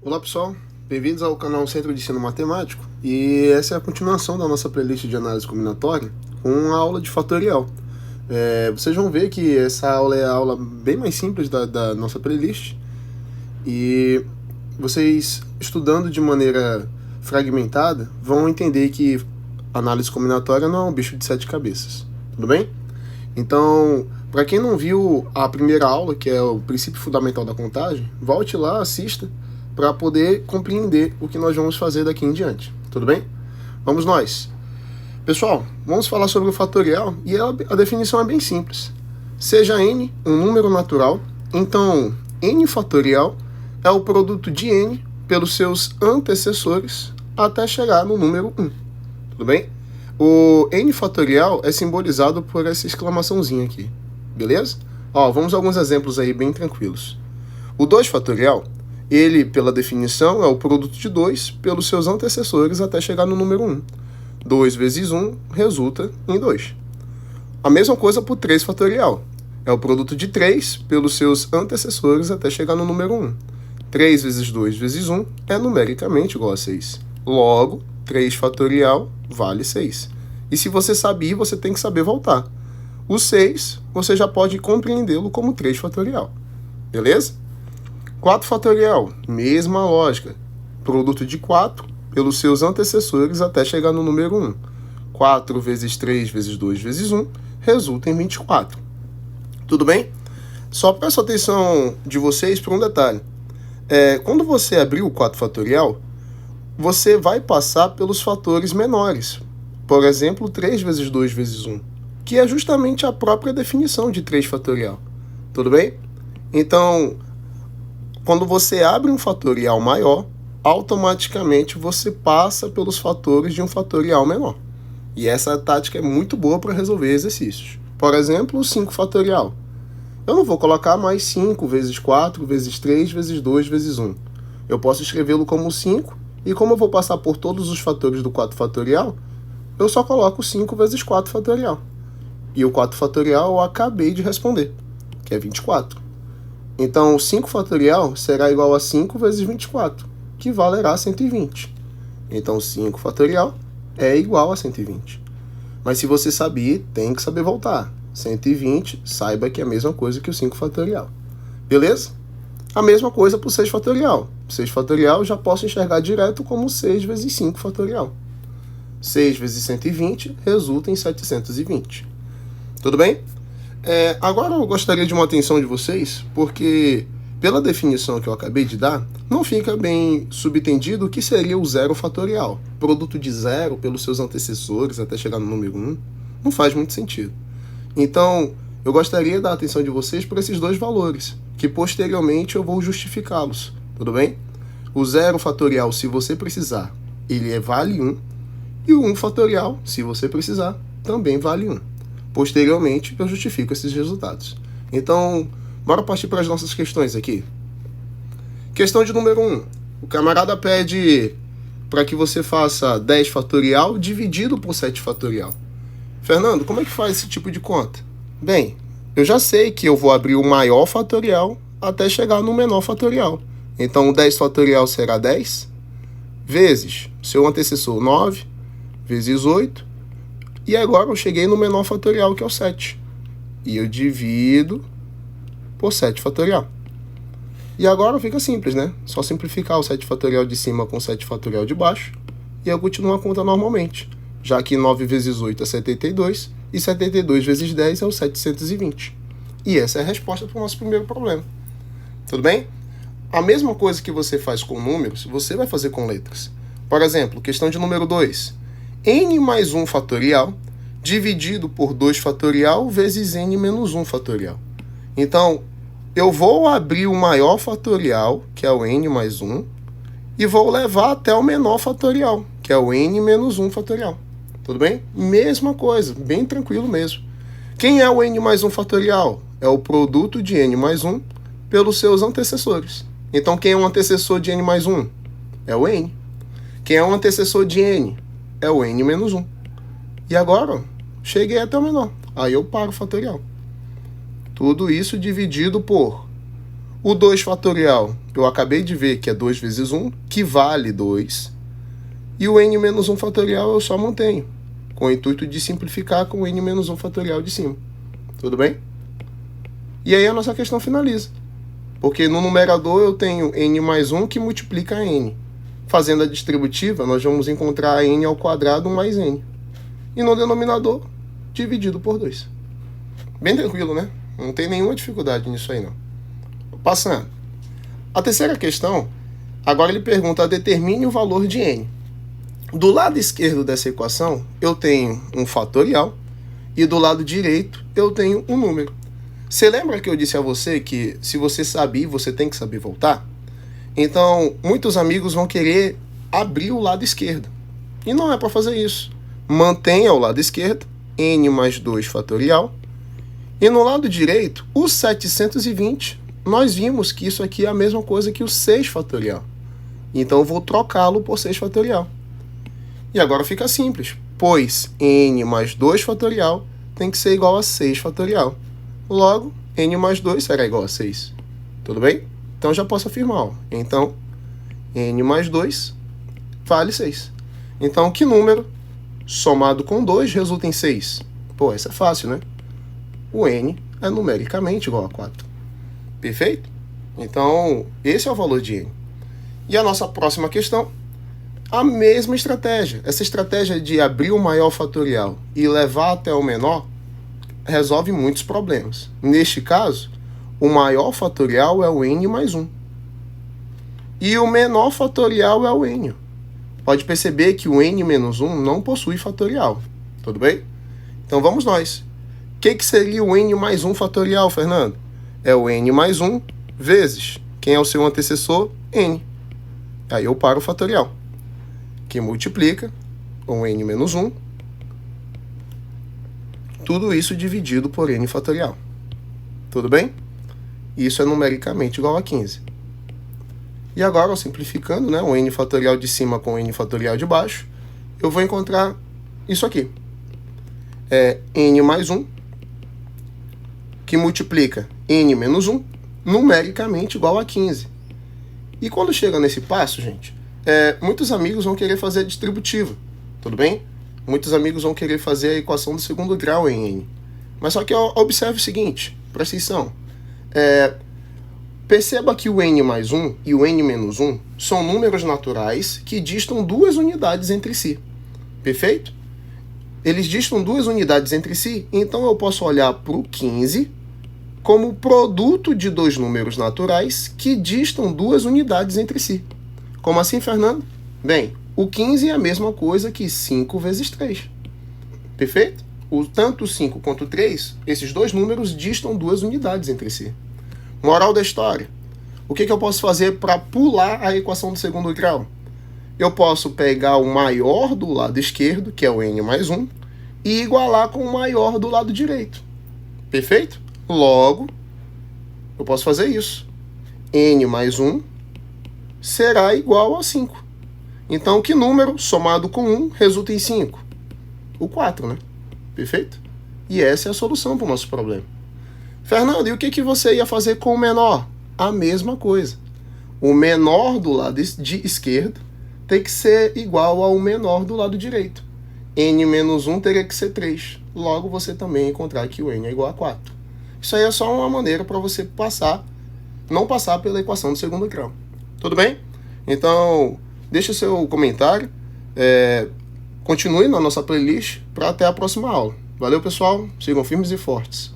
Olá pessoal, bem-vindos ao canal Centro de Ensino Matemático e essa é a continuação da nossa playlist de análise combinatória com a aula de fatorial. Vocês vão ver que essa aula é a aula bem mais simples da nossa playlist e vocês estudando de maneira fragmentada vão entender que análise combinatória não é um bicho de 7 cabeças, tudo bem? Então, para quem não viu a primeira aula, que é o princípio fundamental da contagem, volte lá, assista, para poder compreender o que nós vamos fazer daqui em diante, tudo bem? Vamos nós! Pessoal, vamos falar sobre o fatorial e a definição é bem simples. Seja n um número natural, então n fatorial é o produto de n pelos seus antecessores até chegar no número 1, tudo bem? O n fatorial é simbolizado por essa exclamaçãozinha aqui, beleza? Vamos a alguns exemplos aí bem tranquilos. O 2 fatorial, ele, pela definição, é o produto de 2 pelos seus antecessores até chegar no número 1. 2 vezes 1 resulta em 2. A mesma coisa para o 3 fatorial. É o produto de 3 pelos seus antecessores até chegar no número 1. 3 vezes 2 vezes 1 é numericamente igual a 6. Logo, 3 fatorial vale 6. E se você sabia, você tem que saber voltar. O 6, você já pode compreendê-lo como 3 fatorial. Beleza? 4 fatorial, mesma lógica. Produto de 4 pelos seus antecessores até chegar no número 1. 4 vezes 3 vezes 2 vezes 1 resulta em 24. Tudo bem? Só presta atenção de vocês para um detalhe. Quando você abrir o 4 fatorial, você vai passar pelos fatores menores. Por exemplo, 3 vezes 2 vezes 1, que é justamente a própria definição de 3 fatorial. Tudo bem? Então, quando você abre um fatorial maior, automaticamente você passa pelos fatores de um fatorial menor. E essa tática é muito boa para resolver exercícios. Por exemplo, o 5 fatorial. Eu não vou colocar mais 5 vezes 4 vezes 3 vezes 2 vezes 1. Eu posso escrevê-lo como 5, e como eu vou passar por todos os fatores do 4 fatorial, eu só coloco 5 vezes 4 fatorial. E o 4 fatorial eu acabei de responder, que é 24. Então, 5 fatorial será igual a 5 vezes 24, que valerá 120. Então, 5 fatorial é igual a 120. Mas se você sabia, tem que saber voltar. 120, saiba que é a mesma coisa que o 5 fatorial. Beleza? A mesma coisa para o 6 fatorial. 6 fatorial já posso enxergar direto como 6 vezes 5 fatorial. 6 vezes 120 resulta em 720. Tudo bem? Agora eu gostaria de uma atenção de vocês, porque pela definição que eu acabei de dar, não fica bem subentendido o que seria o zero fatorial. Produto de zero pelos seus antecessores até chegar no número 1, não faz muito sentido. Então, eu gostaria da atenção de vocês por esses dois valores, que posteriormente eu vou justificá-los, tudo bem? O zero fatorial, se você precisar, ele vale 1, e o 1 fatorial, se você precisar, também vale 1. Posteriormente, eu justifico esses resultados. Então, bora partir para as nossas questões aqui. Questão de número 1. O camarada pede para que você faça 10 fatorial dividido por 7 fatorial. Fernando, como é que faz esse tipo de conta? Bem, eu já sei que eu vou abrir o maior fatorial até chegar no menor fatorial. Então, o 10 fatorial será 10 vezes seu antecessor 9 vezes 8. E agora eu cheguei no menor fatorial, que é o 7. E eu divido por 7 fatorial. E agora fica simples, né? Só simplificar o 7 fatorial de cima com o 7 fatorial de baixo. E eu continuo a conta normalmente. Já que 9 vezes 8 é 72. E 72 vezes 10 é o 720. E essa é a resposta para o nosso primeiro problema. Tudo bem? A mesma coisa que você faz com números, você vai fazer com letras. Por exemplo, questão de número 2. N mais 1 fatorial dividido por 2 fatorial vezes n menos 1 fatorial. Então, eu vou abrir o maior fatorial, que é o n mais 1, e vou levar até o menor fatorial, que é o n menos 1 fatorial. Tudo bem? Mesma coisa, bem tranquilo mesmo. Quem é o n mais 1 fatorial? É o produto de n mais 1 pelos seus antecessores. Então, quem é o antecessor de n mais 1? É o n. Quem é o antecessor de n? É o n menos 1. E agora, cheguei até o menor. Aí eu paro o fatorial. Tudo isso dividido por... O 2 fatorial eu acabei de ver que é 2 vezes 1, que vale 2. E o n menos 1 fatorial eu só mantenho, com o intuito de simplificar com o n menos 1 fatorial de cima. Tudo bem? E aí a nossa questão finaliza. Porque no numerador eu tenho n mais 1 que multiplica n. Fazendo a distributiva, nós vamos encontrar n ao quadrado mais n. E no denominador, dividido por 2. Bem tranquilo, né? Não tem nenhuma dificuldade nisso aí, não. Passando. A terceira questão, agora ele pergunta, determine o valor de n. Do lado esquerdo dessa equação, eu tenho um fatorial, e do lado direito, eu tenho um número. Você lembra que eu disse a você que se você sabe, você tem que saber voltar? Então, muitos amigos vão querer abrir o lado esquerdo. E não é para fazer isso. Mantenha o lado esquerdo, n mais 2 fatorial. E no lado direito, o 720, nós vimos que isso aqui é a mesma coisa que o 6 fatorial. Então, eu vou trocá-lo por 6 fatorial. E agora fica simples, pois n mais 2 fatorial tem que ser igual a 6 fatorial. Logo, n mais 2 será igual a 6. Tudo bem? Então, já posso afirmar. Ó. Então, n mais 2 vale 6. Então, que número somado com 2 resulta em 6? Pô, essa é fácil, né? O n é numericamente igual a 4. Perfeito? Então, esse é o valor de n. E a nossa próxima questão, a mesma estratégia. Essa estratégia de abrir o maior fatorial e levar até o menor resolve muitos problemas. Neste caso, o maior fatorial é o n mais 1. E o menor fatorial é o n. Pode perceber que o n menos 1 não possui fatorial. Tudo bem? Então vamos nós. O que seria o n mais 1 fatorial, Fernando? É o n mais 1 vezes. Quem é o seu antecessor? N. Aí eu paro o fatorial, que multiplica com n menos 1. Tudo isso dividido por n fatorial. Tudo bem? Isso é numericamente igual a 15. E agora, simplificando, né, o n fatorial de cima com o n fatorial de baixo, eu vou encontrar isso aqui. É n mais 1, que multiplica n menos 1, numericamente igual a 15. E quando chega nesse passo, gente, muitos amigos vão querer fazer a distributiva. Tudo bem? Muitos amigos vão querer fazer a equação do segundo grau em n. Mas só que observe o seguinte, presta atenção. Perceba que o n mais 1 e o n menos 1 são números naturais que distam 2 unidades entre si. Perfeito? Eles distam 2 unidades entre si, então eu posso olhar para o 15 como produto de 2 números naturais que distam 2 unidades entre si. Como assim, Fernando? Bem, o 15 é a mesma coisa que 5 vezes 3. Perfeito? Tanto 5 quanto 3, esses 2 números distam 2 unidades entre si. Moral da história. O que eu posso fazer para pular a equação do segundo grau? Eu posso pegar o maior do lado esquerdo, que é o n mais 1, e igualar com o maior do lado direito. Perfeito? Logo, eu posso fazer isso. N mais 1 será igual a 5. Então, que número somado com 1 resulta em 5? O 4, né? Perfeito? E essa é a solução para o nosso problema. Fernando, e o que você ia fazer com o menor? A mesma coisa. O menor do lado esquerdo tem que ser igual ao menor do lado direito. N menos 1 teria que ser 3. Logo, você também encontrar que o n é igual a 4. Isso aí é só uma maneira para você não passar pela equação do segundo grau. Tudo bem? Então, deixa o seu comentário. Continue na nossa playlist para até a próxima aula. Valeu, pessoal. Sigam firmes e fortes.